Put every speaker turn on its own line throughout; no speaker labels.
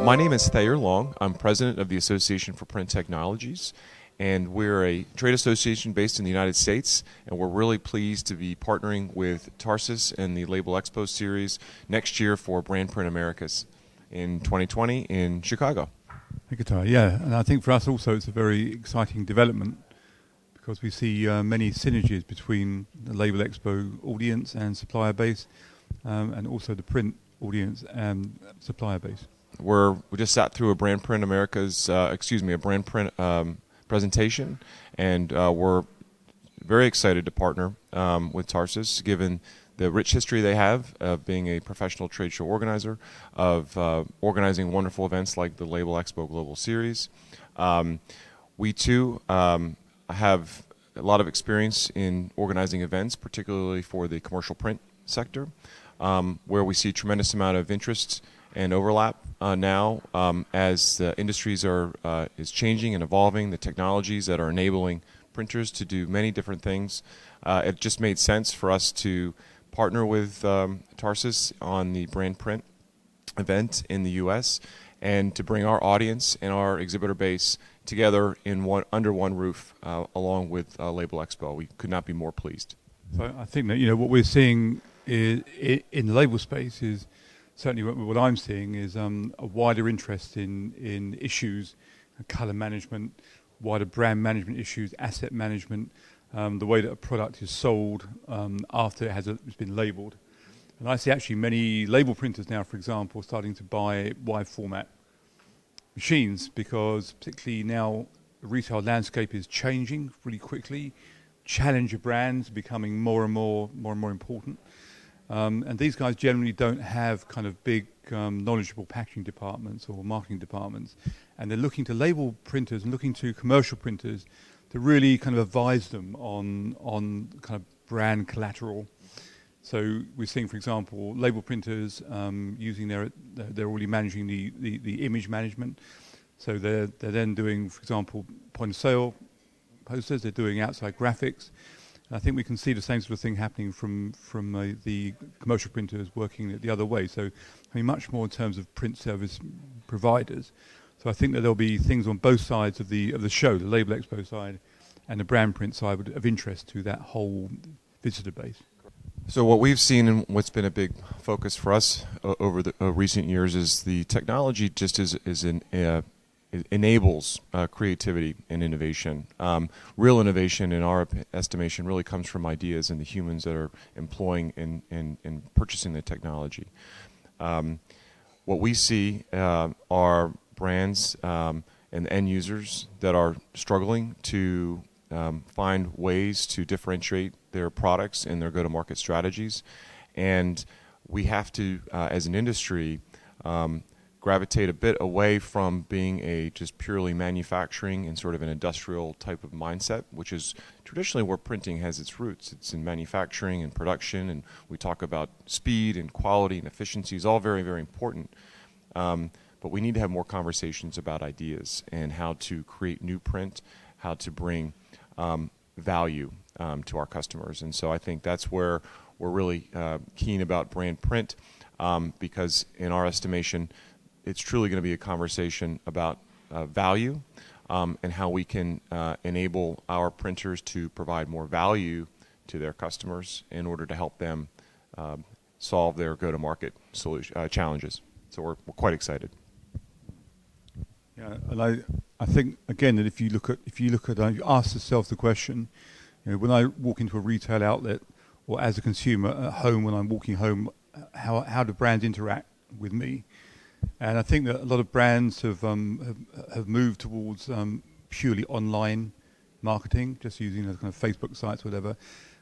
My name is Thayer Long. I'm president of the Association for Print Technologies, and we're a trade association based in the United States, and we're really pleased to be partnering with Tarsus and the Labelexpo series next year for Brand Print Americas in 2020 in Chicago.
Thank you, Ty. Yeah, and I think for us also it's a very exciting development because we see many synergies between the Labelexpo audience and supplier base, and also the print audience and supplier base.
We just sat through a Brand Print America's, a Brand Print presentation, and we're very excited to partner with Tarsus, given the rich history they have of being a professional trade show organizer, of organizing wonderful events like the Labelexpo Global Series. We too have a lot of experience in organizing events, particularly for the commercial print sector, where we see a tremendous amount of interest and overlap now as the industries is changing and evolving, the technologies that are enabling printers to do many different things. It just made sense for us to partner with Tarsus on the Brand Print event in the U.S. and to bring our audience and our exhibitor base together under one roof along with Labelexpo. We could not be more pleased.
So I think that what we're seeing in the label space is certainly what I'm seeing is a wider interest in issues, colour management, wider brand management issues, asset management, the way that a product is sold after it's been labelled. And I see actually many label printers now, for example, starting to buy wide format machines because particularly now the retail landscape is changing really quickly. Challenger brands are becoming more and more important. And these guys generally don't have kind of big knowledgeable packaging departments or marketing departments. And they're looking to label printers and looking to commercial printers to really kind of advise them on kind of brand collateral. So we're seeing, for example, label printers using they're already managing the image management. So they're then doing, for example, point of sale posters. They're doing outside graphics. I think we can see the same sort of thing happening from the commercial printers working the other way. So I mean, much more in terms of print service providers. So I think that there'll be things on both sides of the show, the Labelexpo side and the brand print side, of interest to that whole visitor base.
So what we've seen and what's been a big focus for us over the recent years is the technology just enables creativity and innovation. Real innovation, in our estimation, really comes from ideas and the humans that are employing and purchasing the technology. What we see are brands and end users that are struggling to find ways to differentiate their products and their go-to-market strategies. And we have to, as an industry, gravitate a bit away from being a just purely manufacturing and sort of an industrial type of mindset, which is traditionally where printing has its roots. It's in manufacturing and production, and we talk about speed and quality and efficiency is all very, very important. But we need to have more conversations about ideas and how to create new print, how to bring value to our customers. And so I think that's where we're really keen about brand print because in our estimation, it's truly going to be a conversation about value and how we can enable our printers to provide more value to their customers in order to help them solve their go-to-market challenges. So we're quite excited.
Yeah, and I think again that if you look at you ask yourself the question, when I walk into a retail outlet or as a consumer at home when I'm walking home, how do brands interact with me? And I think that a lot of brands have moved towards purely online marketing, just using those kind of Facebook sites, whatever,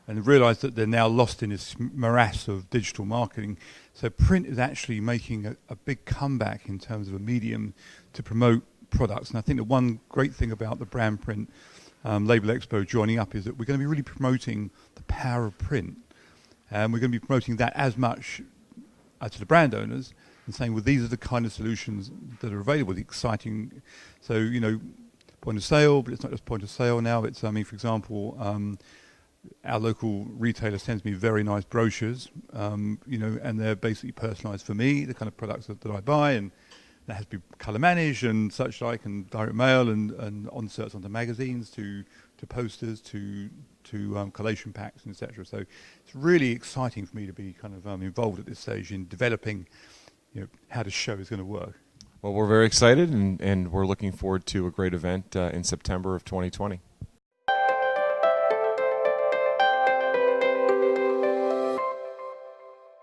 and realised that they're now lost in this morass of digital marketing. So print is actually making a big comeback in terms of a medium to promote products. And I think the one great thing about the brand print Labelexpo joining up is that we're going to be really promoting the power of print. And we're going to be promoting that as much to the brand owners and saying, well, these are the kind of solutions that are available, the exciting. So, point of sale, but it's not just point of sale now. It's, for example, our local retailer sends me very nice brochures, and they're basically personalised for me, the kind of products that I buy, and that has to be colour managed and such like, and direct mail and inserts onto magazines to posters to collation packs and etc. So it's really exciting for me to be kind of involved at this stage in developing, how the show is going to work.
Well, we're very excited, and we're looking forward to a great event in September of 2020.